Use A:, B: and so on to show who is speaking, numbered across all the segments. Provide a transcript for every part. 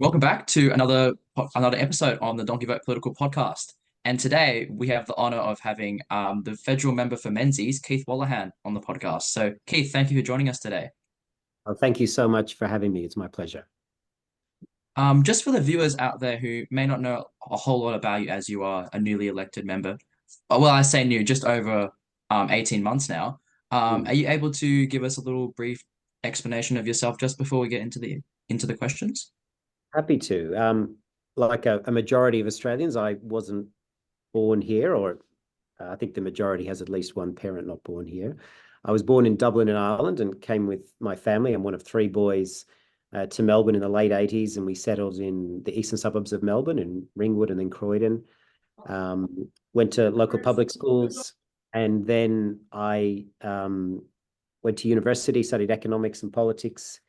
A: Welcome back to another episode on the Donkey Vote Political Podcast. And today we have the honor of having the federal member for Menzies, Keith Wolahan, on the podcast. So, Keith, thank you for joining us today.
B: Well, thank you so much for having me. It's my pleasure.
A: Just for the viewers out there who may not know a whole lot about you as you are a newly elected member, well, I say new, just over 18 months now. Are
B: Mm.
A: you able to give us a little brief explanation of yourself just before we get into the questions?
B: Happy to. Like a majority of Australians, I wasn't born here, or I think the majority has at least one parent not born here. I was born in Dublin in Ireland and came with my family. I'm one of three boys to Melbourne in the late 80s, and we settled in the eastern suburbs of Melbourne, in Ringwood and then Croydon. Went to local public schools, and then I went to university, studied economics and politics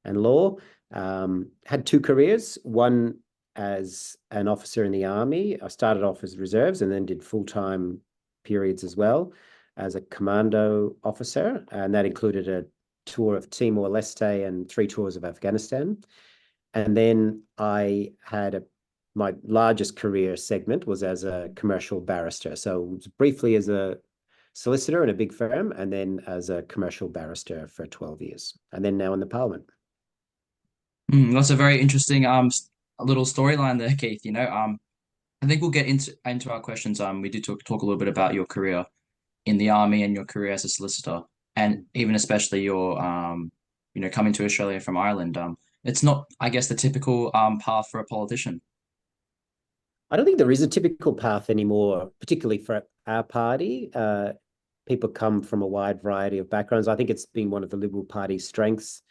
B: and law. Had two careers, one as an officer in the army. I started off as reserves and then did full-time periods as well as a commando officer. And that included a tour of Timor-Leste and 3 tours of Afghanistan. And then I had my largest career segment was as a commercial barrister. So briefly as a solicitor in a big firm, and then as a commercial barrister for 12 years, and then now in the Parliament.
A: That's a very interesting a little storyline there, Keith. I think we'll get into our questions. We did talk a little bit about your career in the army and your career as a solicitor, and even especially your coming to Australia from Ireland. It's not, I guess, the typical path for a politician.
B: I don't think there is a typical path anymore, particularly for our party. People come from a wide variety of backgrounds. I think it's been one of the Liberal Party's strengths.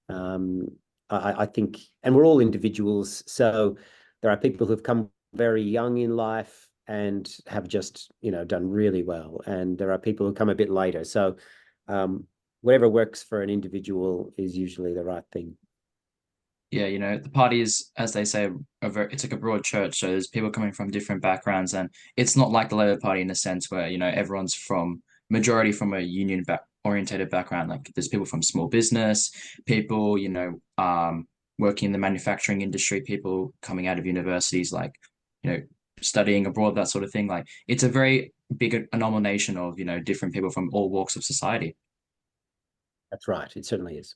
B: Um, I think, and we're all individuals. So there are people who've come very young in life and have just, done really well. And there are people who come a bit later. So whatever works for an individual is usually the right thing.
A: Yeah, the party is, as they say, it's like a broad church. So there's people coming from different backgrounds, and it's not like the Labour Party in a sense where, everyone's from majority from a union orientated background. Like there's people from small business, people, working in the manufacturing industry, people coming out of universities, like, you know, studying abroad, that sort of thing. Like it's a very big anomalation of, different people from all walks of society.
B: That's right. It certainly is.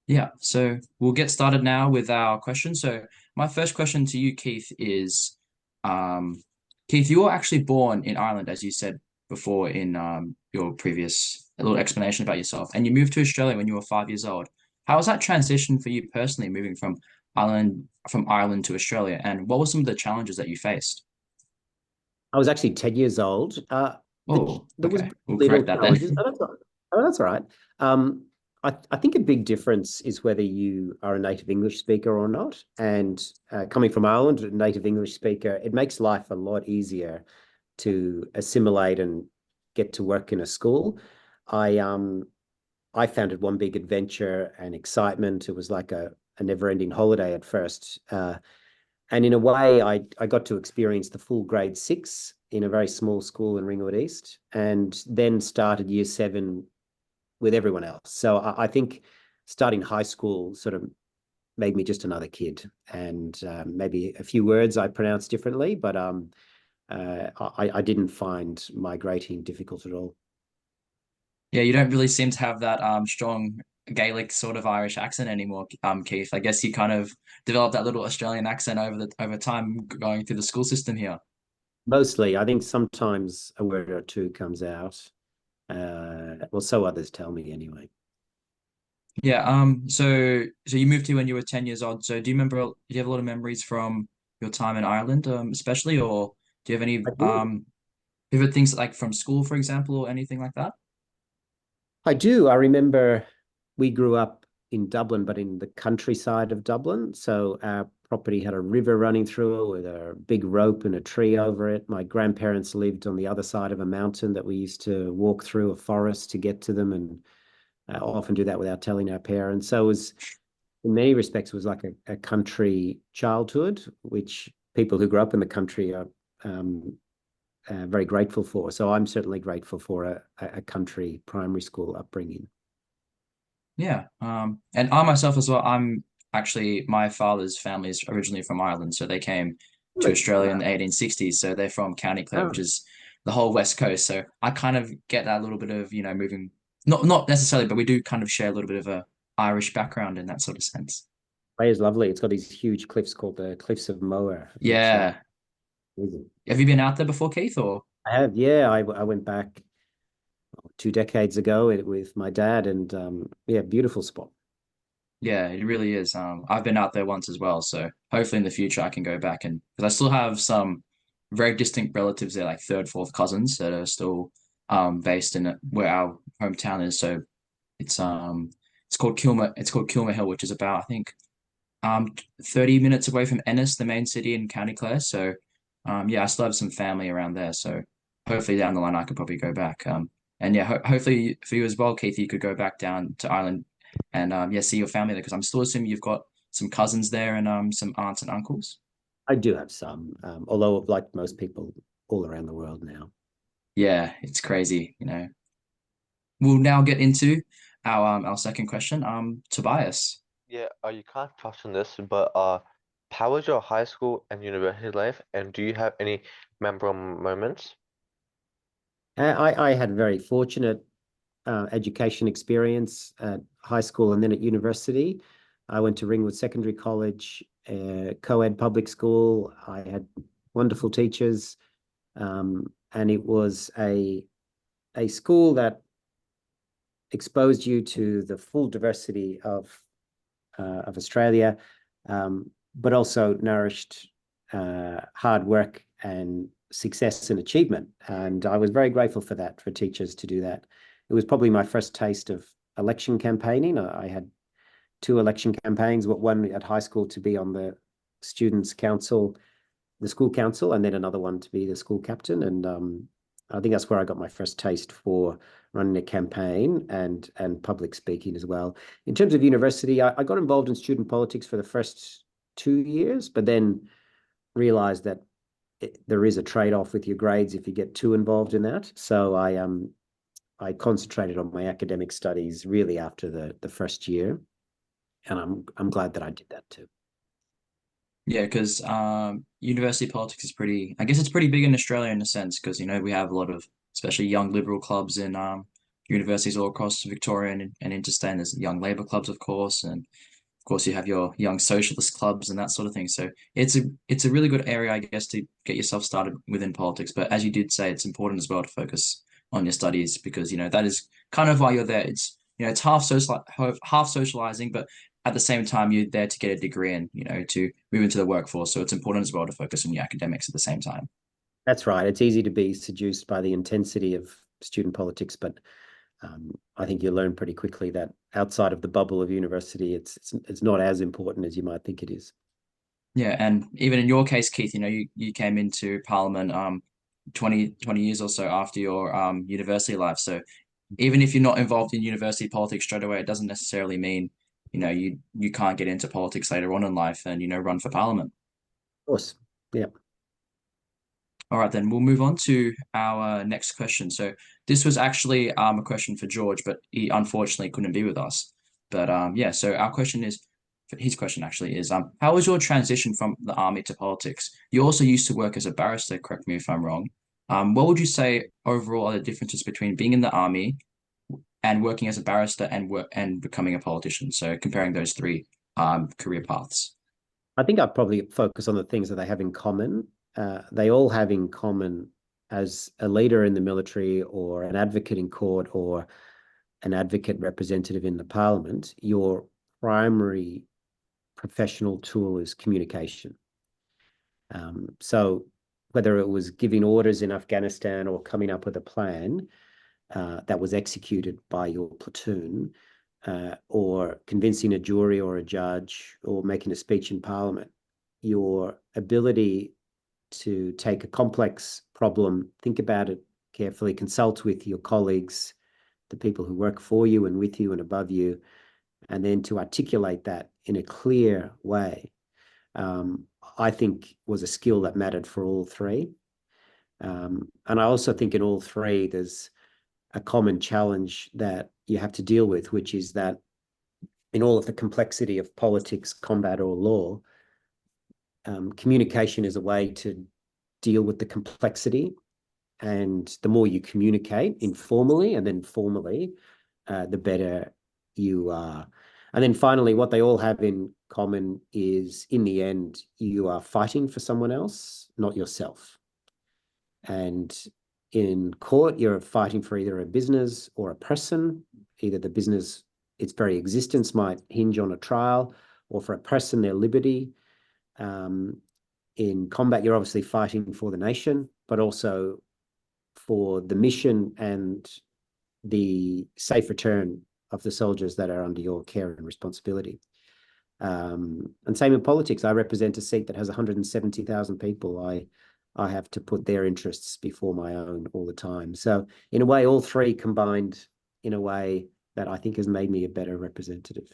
A: Yeah, so we'll get started now with our questions. So my first question to you, Keith, is Keith, you were actually born in Ireland, as you said before in your previous little explanation about yourself, and you moved to Australia when you were 5 years old. How was that transition for you personally, moving from Ireland to Australia, and what were some of the challenges that you faced?
B: I was actually 10 years old.
A: Oh,
B: There was
A: okay, we'll
B: little
A: correct that then.
B: challenges. That's all right. I think a big difference is whether you are a native English speaker or not. And coming from Ireland, a native English speaker, it makes life a lot easier to assimilate and get to work in a school. I I found it one big adventure and excitement. It was like a never-ending holiday at first. And in a way, I got to experience the full grade six in a very small school in Ringwood East, and then started year seven with everyone else. So I think starting high school sort of made me just another kid, and maybe a few words I pronounced differently, but I didn't find migrating difficult at all.
A: Yeah, you don't really seem to have that strong Gaelic sort of Irish accent anymore, Keith. I guess you kind of developed that little Australian accent over time going through the school system here.
B: Mostly, I think sometimes a word or two comes out. Well, so others tell me anyway.
A: Yeah, so you moved here when you were 10 years old. So do you have a lot of memories from your time in Ireland, especially, or do you have any
B: I do.
A: favorite things like from school, for example, or anything like that?
B: I do. I remember we grew up in Dublin, but in the countryside of Dublin. So our property had a river running through it with a big rope and a tree over it. My grandparents lived on the other side of a mountain that we used to walk through a forest to get to them, and often do that without telling our parents. So it was, in many respects, it was like a country childhood, which people who grew up in the country are very grateful for. So I'm certainly grateful for a country primary school upbringing.
A: Yeah. And I myself as well, actually my father's family is originally from Ireland, so they came to
B: Really?
A: Australia in the 1860s. So they're from County Clare, which
B: Oh,
A: is the whole west coast. So I kind of get that little bit of, moving, not necessarily, but we do kind of share a little bit of a Irish background in that sort of sense.
B: Bay is lovely. It's got these huge cliffs called the Cliffs of Moher, which
A: Yeah.
B: amazing.
A: Have you been out there before, Keith, or?
B: I have, yeah. I went back 2 decades ago with my dad, and yeah, beautiful spot.
A: Yeah, it really is. I've been out there once as well, so hopefully in the future I can go back and because I still have some very distinct relatives there, like third, fourth cousins that are still based in where our hometown is. So it's it's called Kilmer Hill, which is about I think 30 minutes away from Ennis, the main city in County Clare. So yeah, I still have some family around there. So hopefully down the line I could probably go back. And yeah, hopefully for you as well, Keith, you could go back down to Ireland and yeah, see your family there because I'm still assuming you've got some cousins there and some aunts and uncles.
B: I do have some, although like most people all around the world now.
A: Yeah, it's crazy, you know. We'll now get into our second question. Tobias.
C: Yeah, you kind of touched on this, but how was your high school and university life, and do you have any memorable moments?
B: I had very fortunate education experience at high school and then at university. I went to Ringwood Secondary College, co-ed public school. I had wonderful teachers, and it was a school that exposed you to the full diversity of Australia, but also nourished hard work and success and achievement. And I was very grateful for that, for teachers to do that. It was probably my first taste of election campaigning. I had two election campaigns, one at high school to be on the students' council, the school council, and then another one to be the school captain. And I think that's where I got my first taste for running a campaign and public speaking as well. In terms of university, I got involved in student politics for the first 2 years, but then realized that there is a trade-off with your grades if you get too involved in that. So I concentrated on my academic studies really after the first year, and I'm glad that I did that too.
A: Yeah, because university politics is pretty, I guess it's pretty big in Australia in a sense, because, we have a lot of, especially young liberal clubs in universities all across Victoria and interstate. And there's young Labour clubs, of course, and of course you have your young socialist clubs and that sort of thing. So it's a really good area, I guess, to get yourself started within politics. But as you did say, it's important as well to focus on your studies because, that is kind of why you're there. It's half socializing, but at the same time you're there to get a degree and to move into the workforce, so it's important as well to focus on your academics at the same time.
B: That's right. It's easy to be seduced by the intensity of student politics, but I think you learn pretty quickly that outside of the bubble of university, it's not as important as you might think it is.
A: Yeah, and even in your case, Keith, you came into Parliament 20 years or so after your university life. So even if you're not involved in university politics straight away, it doesn't necessarily mean you can't get into politics later on in life and run for Parliament.
B: Of course. Yeah.
A: All right, then we'll move on to our next question. So this was actually a question for George, but he unfortunately couldn't be with us. But yeah, so our question is, his question actually is, how was your transition from the army to politics? You also used to work as a barrister, correct me if I'm wrong. What would you say overall are the differences between being in the army and working as a barrister and becoming a politician? So comparing those three career paths.
B: I think I'd probably focus on the things that they have in common. They all have in common as a leader in the military or an advocate in court or an advocate representative in the parliament, your primary professional tool is communication. So whether it was giving orders in Afghanistan or coming up with a plan that was executed by your platoon, or convincing a jury or a judge or making a speech in parliament, your ability to take a complex problem, think about it carefully, consult with your colleagues, the people who work for you and with you and above you, and then to articulate that in a clear way, I think was a skill that mattered for all three. And I also think in all three, there's a common challenge that you have to deal with, which is that in all of the complexity of politics, combat, or law, communication is a way to deal with the complexity. And the more you communicate informally and then formally, the better you are. And then finally, what they all have in common is, in the end, you are fighting for someone else, not yourself. And in court, you're fighting for either a business or a person. Either the business, its very existence might hinge on a trial, or for a person, their liberty. In combat, you're obviously fighting for the nation, but also for the mission and the safe return of the soldiers that are under your care and responsibility. And same in politics. I represent a seat that has 170,000 people. I have to put their interests before my own all the time. So in a way, all three combined in a way that I think has made me a better representative.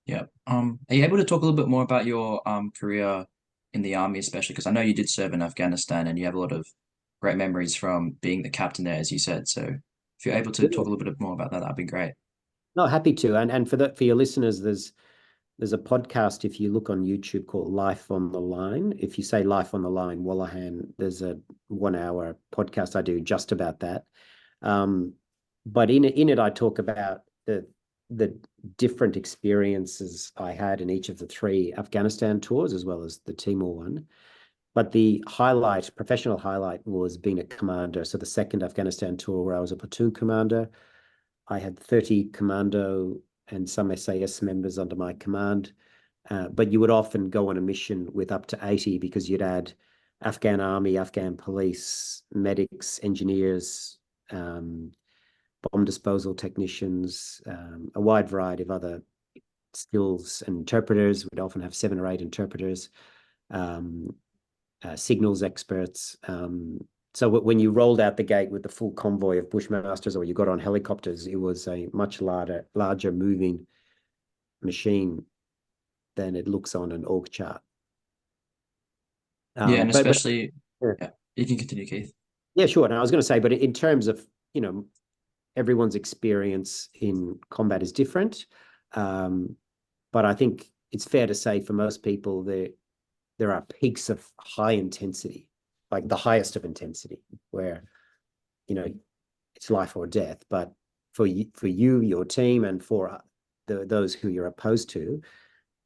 A: Yeah. Are you able to talk a little bit more about your career in the army, especially because I know you did serve in Afghanistan and you have a lot of great memories from being the captain there, as you said. So if you're able to talk a little bit more about that, that'd be great.
B: No, happy to. And for your listeners, there's a podcast, if you look on YouTube, called Life on the Line. If you say Life on the Line, Wolahan, there's a 1 hour podcast I do just about that. But in it, I talk about the different experiences I had in each of the 3 Afghanistan tours, as well as the Timor one. But the professional highlight, was being a commander. So the second Afghanistan tour, where I was a platoon commander, I had 30 commando and some SAS members under my command. But you would often go on a mission with up to 80, because you'd add Afghan army, Afghan police, medics, engineers, bomb disposal technicians, a wide variety of other skills, and interpreters. We'd often have 7 or 8 interpreters, signals experts. So when you rolled out the gate with the full convoy of Bushmasters, or you got on helicopters, it was a much larger moving machine than it looks on an org chart.
A: Yeah, and especially,
B: yeah.
A: yeah, you can continue, Keith.
B: Yeah, sure. And I was going to say, but in terms of, everyone's experience in combat is different. But I think it's fair to say, for most people, there are peaks of high intensity, like the highest of intensity, where, it's life or death. But for you, your team, and for those who you're opposed to.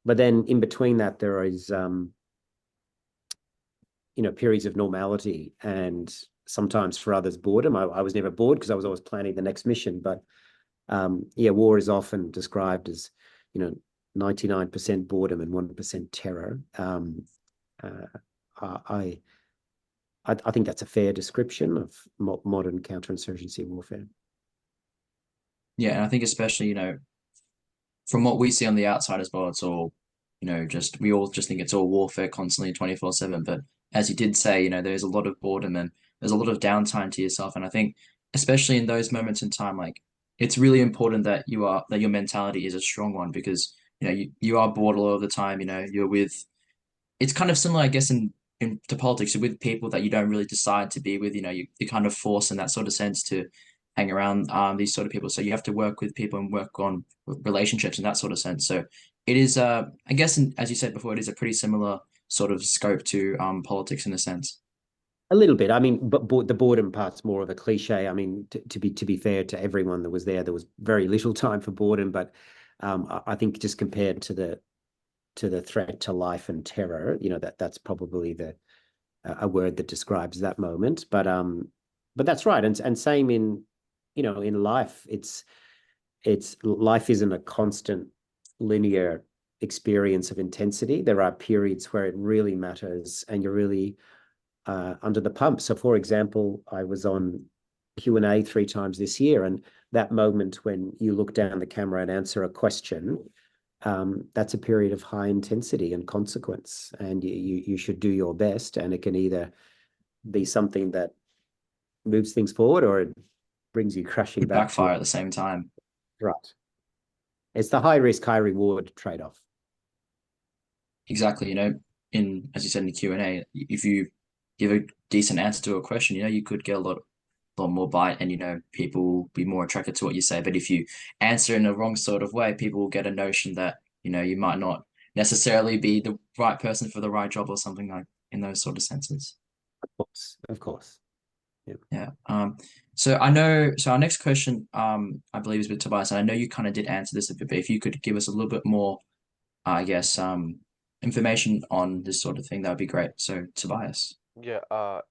B: But then in between that, there is, periods of normality, and sometimes for others, boredom. I was never bored, because I was always planning the next mission. But war is often described as, 99% boredom and 1% terror. I think that's a fair description of modern counterinsurgency warfare.
A: Yeah, and I think especially, from what we see on the outside as well, it's all, we all just think it's all warfare constantly 24/7. But as you did say, there's a lot of boredom and there's a lot of downtime to yourself. And I think especially in those moments in time, like it's really important that your mentality is a strong one, because, you are bored all of the time, you're with, it's kind of similar, I guess, to politics. You're with people that you don't really decide to be with, you're kind of forced in that sort of sense to hang around these sort of people. So you have to work with people and work on relationships in that sort of sense. So it is, I guess, as you said before, it is a pretty similar sort of scope to politics in a sense.
B: A little bit. I mean, but the boredom part's more of a cliche. I mean, to be fair to everyone that was there was very little time for boredom. But I think just compared to the threat to life and terror, that's probably a word that describes that moment. But that's right. And same in life. It's life isn't a constant linear experience of intensity. There are periods where it really matters, and you're really under the pump. So, for example, I was on Q&A 3 times this year, and that moment when you look down the camera and answer a question, that's a period of high intensity and consequence, and you should do your best. And it can either be something that moves things forward, or it brings you crashing back
A: Backfire at the same time.
B: Right. It's the high risk, high reward trade-off.
A: Exactly. As you said in the Q&A, if you give a decent answer to a question, you could get a lot lot more bite, and people will be more attracted to what you say. But if you answer in the wrong sort of way, people will get a notion that you might not necessarily be the right person for the right job or something like in those sort of senses.
B: Of course. Yeah.
A: Yeah. So I know. So our next question, I believe, is with Tobias, and I know you kind of did answer this a bit, but if you could give us a little bit more, I guess, information on this sort of thing, that would be great. So Tobias.
C: Yeah, uh,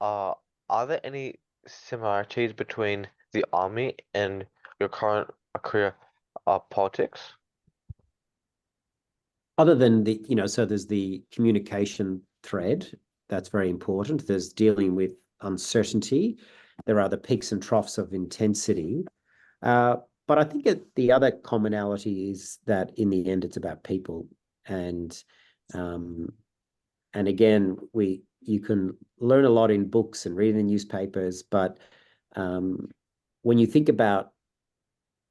C: are there any similarities between the army and your current career, politics?
B: Other than so there's the communication thread, that's very important. There's dealing with uncertainty. There are the peaks and troughs of intensity. But I think the other commonality is that in the end, it's about people. And again, you can learn a lot in books and reading the newspapers, but when you think about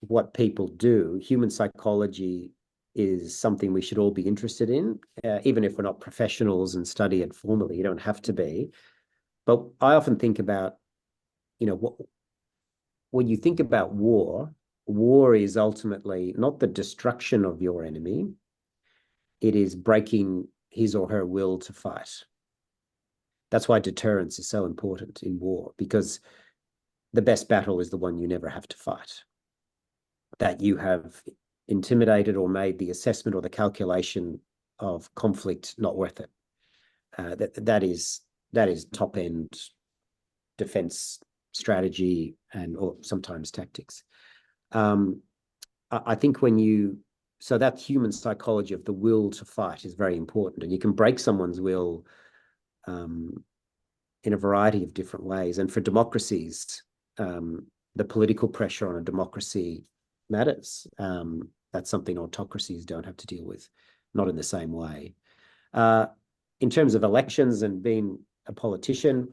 B: what people do, human psychology is something we should all be interested in, even if we're not professionals and study it formally. You don't have to be. But I often think about, when you think about war is ultimately not the destruction of your enemy. It is breaking his or her will to fight. That's why deterrence is so important in war, because the best battle is the one you never have to fight. That you have intimidated or made the assessment or the calculation of conflict not worth it. That is top end defense strategy or sometimes tactics. I think so that human psychology of the will to fight is very important, and you can break someone's will in a variety of different ways. And for democracies, the political pressure on a democracy matters. That's something autocracies don't have to deal with, not in the same way. In terms of elections and being a politician,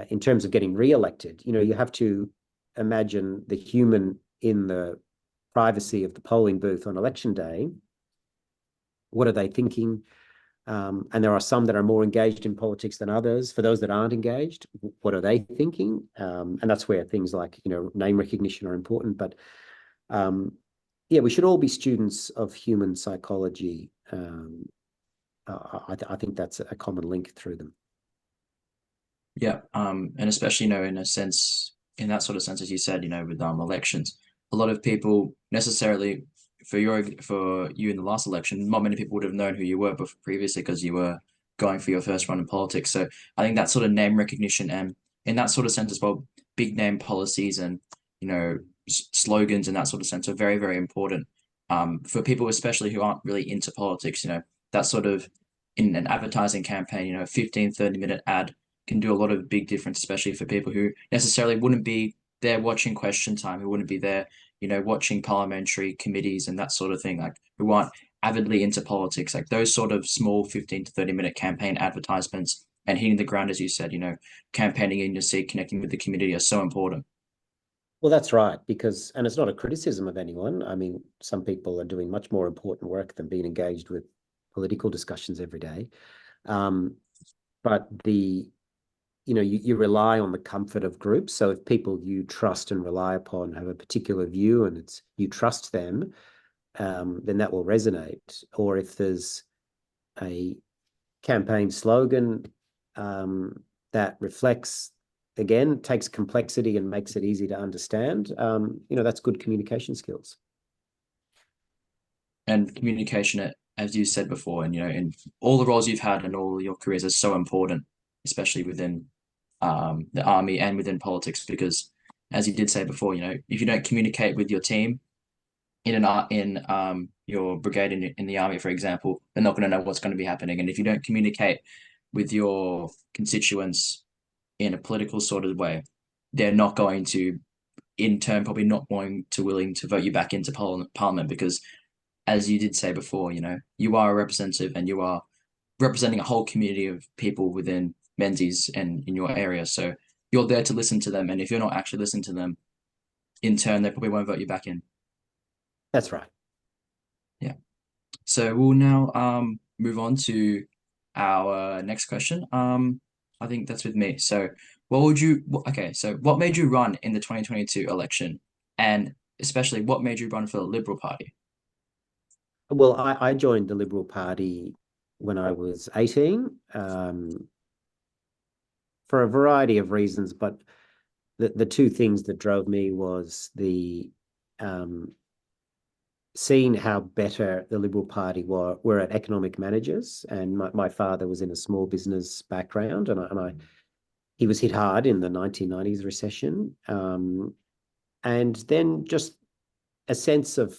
B: in terms of getting re-elected, you have to imagine the human in the privacy of the polling booth on election day. What are they thinking? And there are some that are more engaged in politics than others. For those that aren't engaged, what are they thinking? And that's where things like, name recognition are important. But yeah, we should all be students of human psychology. I think that's a common link through them.
A: Yeah, and especially, in a sense, in that sort of sense, as you said, with elections, a lot of people necessarily for you in the last election, not many people would have known who you were before, previously because you were going for your first run in politics. So I think that sort of name recognition and in that sort of sense as well, big name policies and slogans in that sort of sense are very, very important for people, especially who aren't really into politics. That sort of in an advertising campaign, a 15, 30-minute ad can do a lot of big difference, especially for people who necessarily wouldn't be there watching Question Time, who wouldn't be there, watching parliamentary committees and that sort of thing, like who aren't avidly into politics. Like those sort of small 15 to 30-minute campaign advertisements and hitting the ground, as you said, campaigning in your seat, connecting with the community are so important.
B: Well, that's right, and it's not a criticism of anyone. I mean, some people are doing much more important work than being engaged with political discussions every day. But you rely on the comfort of groups. So if people you trust and rely upon have a particular view and you trust them, then that will resonate. Or if there's a campaign slogan that reflects, again, takes complexity and makes it easy to understand, that's good communication skills.
A: And communication, as you said before, and in all the roles you've had and all your careers, is so important, especially within the army and within politics, because as you did say before, if you don't communicate with your team in your brigade in the army, for example, they're not going to know what's going to be happening. And if you don't communicate with your constituents in a political sort of way, they're not going to, in turn, probably not willing to vote you back into parliament because, as you did say before, you are a representative and you are representing a whole community of people within Menzies and in your area. So you're there to listen to them. And if you're not actually listening to them, in turn, they probably won't vote you back in.
B: That's right.
A: Yeah. So we'll now move on to our next question. I think that's with me. So Okay, so what made you run in the 2022 election? And especially what made you run for the Liberal Party?
B: Well, I joined the Liberal Party when I was 18, for a variety of reasons, but the two things that drove me was the um, seeing how better the Liberal Party were at economic managers. And my father was in a small business background, and he was hit hard in the 1990s recession. And then just a sense of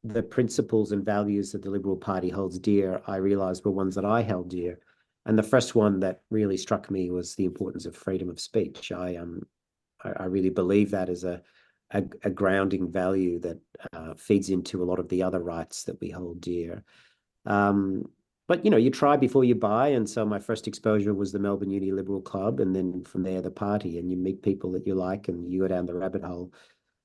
B: the principles and values that the Liberal Party holds dear, I realized were ones that I held dear. And the first one that really struck me was the importance of freedom of speech. I really believe that is a grounding value that feeds into a lot of the other rights that we hold dear. Um, but you try before you buy, and so my first exposure was the Melbourne Uni Liberal Club, and then from there the party, and you meet people that you like, and you go down the rabbit hole.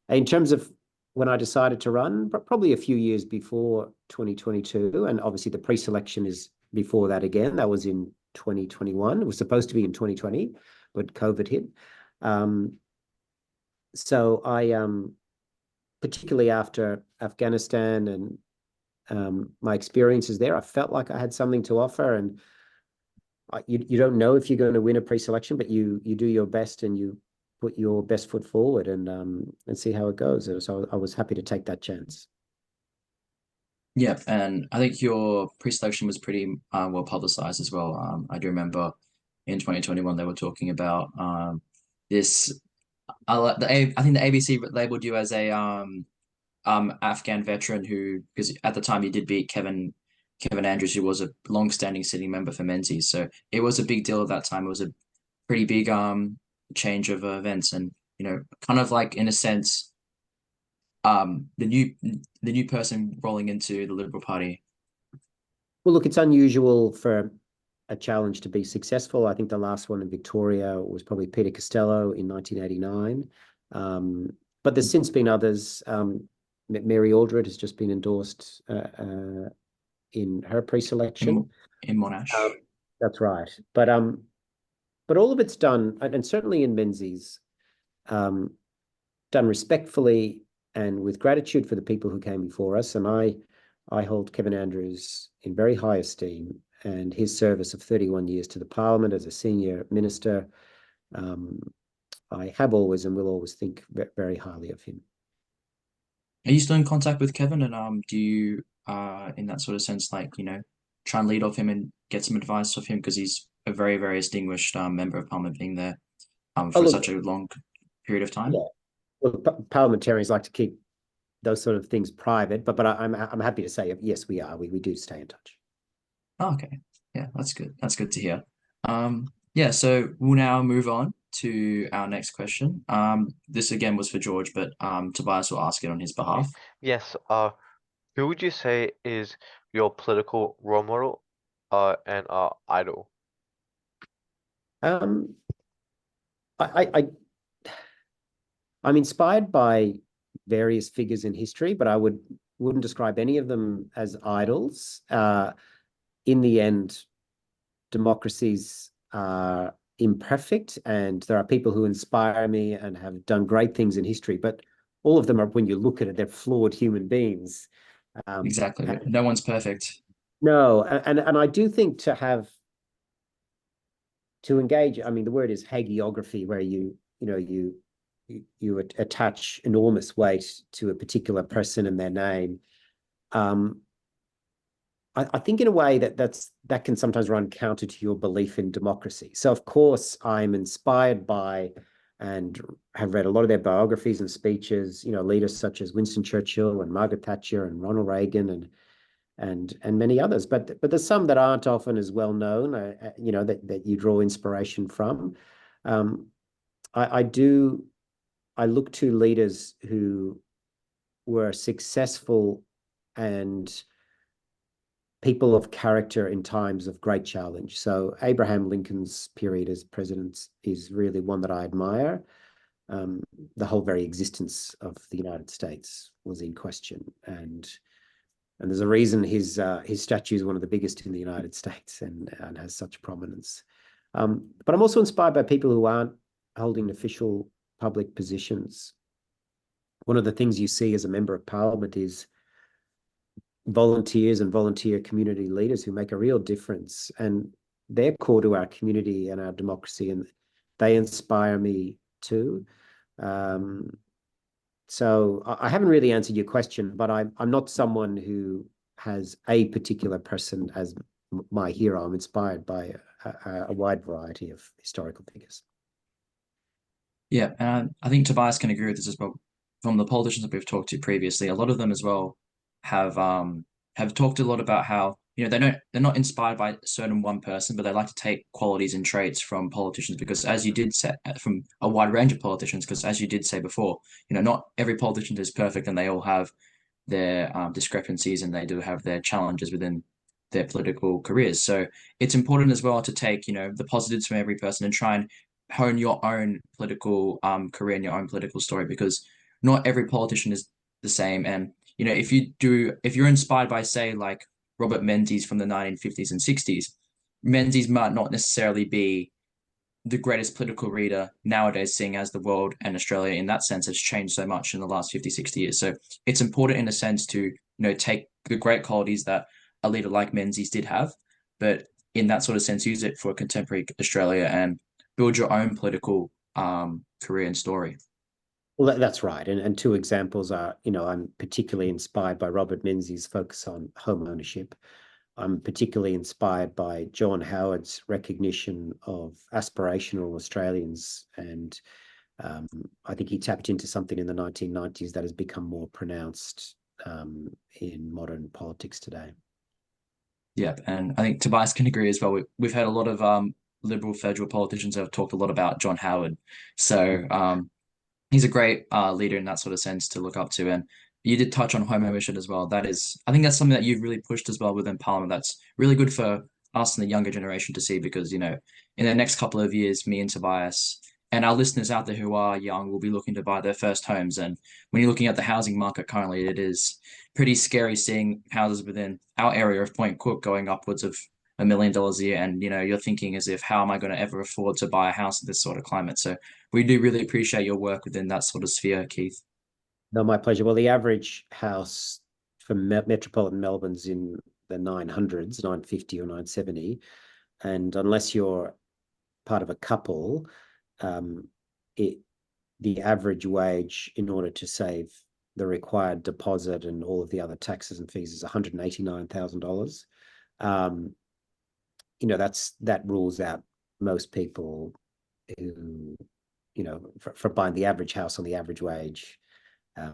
B: In terms of when I decided to run, probably a few years before 2022, and obviously the pre-selection is before that again. That was in 2021. It was supposed to be in 2020, but COVID hit. Um, so I particularly after Afghanistan and my experiences there, I felt like I had something to offer. And you don't know if you're going to win a pre-selection, but you do your best and you put your best foot forward and see how it goes. So I was happy to take that chance.
A: Yeah, and I think your pre-selection was pretty well publicized as well. I do remember in 2021 they were talking about this. I think the ABC labeled you as a Afghan veteran who, because at the time you did beat Kevin Andrews, who was a long-standing sitting member for Menzies. So it was a big deal at that time. It was a pretty big change of events, and kind of like in a sense, the new person rolling into the Liberal Party.
B: Well, look, it's unusual for a challenge to be successful. I think the last one in Victoria was probably Peter Costello in 1989. But there's since been others. Mary Aldred has just been endorsed in her pre-selection.
A: In Monash.
B: That's right. But all of it's done, and certainly in Menzies, done respectfully and with gratitude for the people who came before us. And I hold Kevin Andrews in very high esteem, and his service of 31 years to the Parliament as a senior minister, I have always and will always think very highly of him.
A: Are you still in contact with Kevin? And do you, in that sort of sense, like try and lead off him and get some advice of him because he's a very, very distinguished member of Parliament, being there
B: Oh,
A: for
B: look,
A: such a long period of time?
B: yeah. Well, parliamentarians like to keep those sort of things private, but I'm happy to say yes, we are. We do stay in touch.
A: Oh, okay. Yeah, that's good. That's good to hear. Yeah, so we'll now move on to our next question. This again was for George, but Tobias will ask it on his
C: Okay.
A: behalf.
C: Yes. Who would you say is your political role model, and idol?
B: Um, I'm inspired by various figures in history, but I wouldn't describe any of them as idols. In the end, democracies are imperfect, and there are people who inspire me and have done great things in history, but all of them are, when you look at it, they're flawed human beings.
A: Exactly. No one's perfect.
B: No, and I do think to engage, I mean, the word is hagiography, where you attach enormous weight to a particular person and their name. I think in a way that can sometimes run counter to your belief in democracy. So of course I'm inspired by and have read a lot of their biographies and speeches, leaders such as Winston Churchill and Margaret Thatcher and Ronald Reagan and many others. But there's some that aren't often as well known, that you draw inspiration from. Um, I look to leaders who were successful and people of character in times of great challenge. So Abraham Lincoln's period as president is really one that I admire. The whole very existence of the United States was in question, and there's a reason his statue is one of the biggest in the United States and has such prominence. But I'm also inspired by people who aren't holding official public positions, one of the things you see as a member of parliament is volunteers and volunteer community leaders who make a real difference. And they're core to our community and our democracy, and they inspire me too. So I haven't really answered your question, but I'm not someone who has a particular person as my hero. I'm inspired by a wide variety of historical figures.
A: Yeah, and I think Tobias can agree with this as well. From the politicians that we've talked to previously, a lot of them as well have talked a lot about how, they're not inspired by a certain one person, but they like to take qualities and traits from politicians because, as you did say, from a wide range of politicians, because as you did say before, not every politician is perfect, and they all have their discrepancies, and they do have their challenges within their political careers. So it's important as well to take, the positives from every person and try and hone your own political career and your own political story, because not every politician is the same. And if you're inspired by, say, like Robert Menzies from the 1950s and 60s, Menzies might not necessarily be the greatest political reader nowadays, seeing as the world and Australia in that sense has changed so much in the last 50, 60 years. So it's important in a sense to, take the great qualities that a leader like Menzies did have, but in that sort of sense, use it for contemporary Australia and build your own political career and story.
B: Well, that's right. And two examples are, I'm particularly inspired by Robert Menzies' focus on home ownership. I'm particularly inspired by John Howard's recognition of aspirational Australians. And I think he tapped into something in the 1990s that has become more pronounced in modern politics today.
A: Yeah, and I think Tobias can agree as well. We've had a lot of Liberal federal politicians that have talked a lot about John Howard. So he's a great leader in that sort of sense to look up to. And you did touch on home ownership as well. I think that's something that you've really pushed as well within Parliament. That's really good for us and the younger generation to see, because, in the next couple of years, me and Tobias and our listeners out there who are young will be looking to buy their first homes. And when you're looking at the housing market currently, it is pretty scary seeing houses within our area of Point Cook going upwards of $1 million a year. And, you're thinking as if, how am I going to ever afford to buy a house in this sort of climate? So we do really appreciate your work within that sort of sphere, Keith.
B: No, my pleasure. Well, the average house for metropolitan Melbourne's in the 900s, 950 or 970. And unless you're part of a couple, the average wage in order to save the required deposit and all of the other taxes and fees is $189,000. That rules out most people who, for buying the average house on the average wage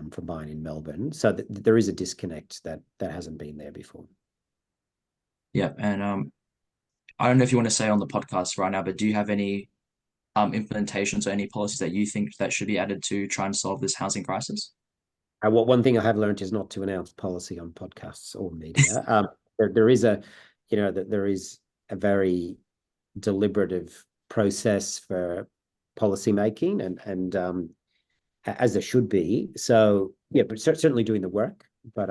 B: for buying in Melbourne. So there is a disconnect that hasn't been there before.
A: Yeah, and I don't know if you want to say on the podcast right now, but do you have any implementations or any policies that you think that should be added to try and solve this housing crisis?
B: One thing I have learned is not to announce policy on podcasts or media. There is a very deliberative process for policy making, and as there should be. So yeah, but certainly doing the work. But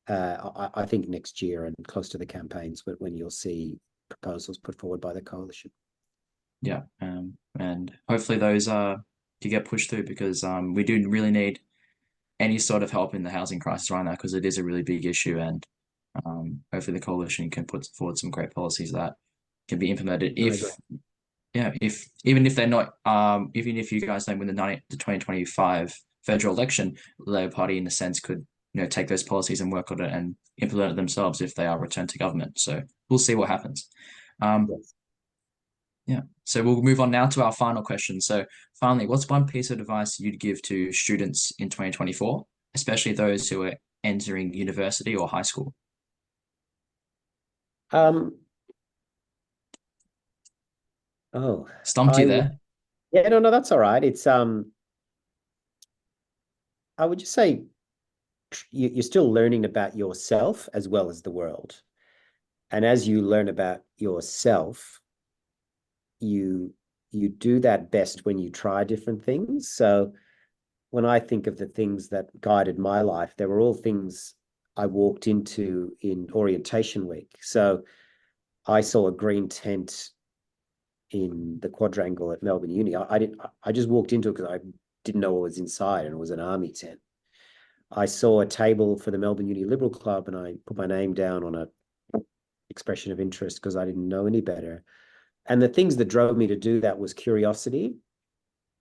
B: I think next year and close to the campaigns, when you'll see proposals put forward by the coalition.
A: Yeah, and hopefully those can get pushed through, because we do really need any sort of help in the housing crisis right now, because it is a really big issue. And hopefully the coalition can put forward some great policies that can be implemented. Even if they're not, even if you guys don't win the 2025 federal election, the Labor Party in a sense could, take those policies and work on it and implement it themselves if they are returned to government. So we'll see what happens.
B: Yes.
A: Yeah. So we'll move on now to our final question. So finally, what's one piece of advice you'd give to students in 2024, especially those who are entering university or high school? Stumped you there.
B: Yeah, no, that's all right. It's I would just say you're still learning about yourself as well as the world. And as you learn about yourself, you do that best when you try different things. So when I think of the things that guided my life, they were all things I walked into in orientation week. So I saw a green tent in the quadrangle at Melbourne Uni. I just walked into it because I didn't know what was inside, and it was an army tent. I saw a table for the Melbourne Uni Liberal Club, and I put my name down on a expression of interest because I didn't know any better. And the things that drove me to do that was curiosity.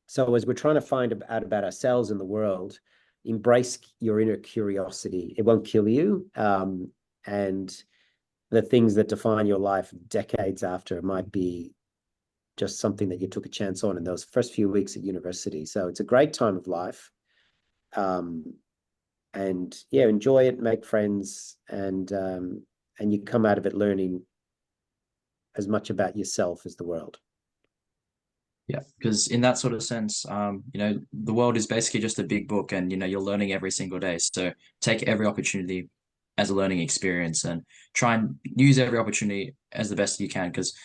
B: So as we're trying to find out about ourselves in the world, embrace your inner curiosity. It won't kill you. And the things that define your life decades after might be just something that you took a chance on in those first few weeks at university. So it's a great time of life. And yeah, enjoy it, make friends, and you come out of it learning as much about yourself as the world.
A: Yeah, because in that sort of sense, the world is basically just a big book, and you're learning every single day. So take every opportunity as a learning experience, and try and use every opportunity as the best you can. Because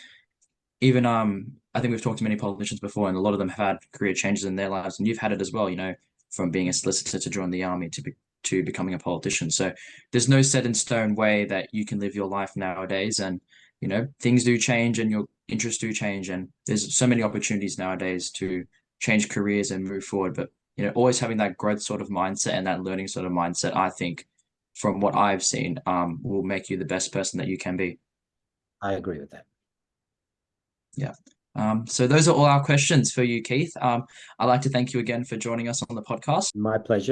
A: even I think we've talked to many politicians before, and a lot of them have had career changes in their lives, and you've had it as well. From being a solicitor to join the army to becoming a politician. So there's no set in stone way that you can live your life nowadays, and things do change, and your interests do change, and there's so many opportunities nowadays to change careers and move forward. But always having that growth sort of mindset and that learning sort of mindset, I think, from what I've seen, will make you the best person that you can be.
B: I agree with that.
A: Yeah. So those are all our questions for you, Keith. I'd like to thank you again for joining us on the podcast.
B: My pleasure.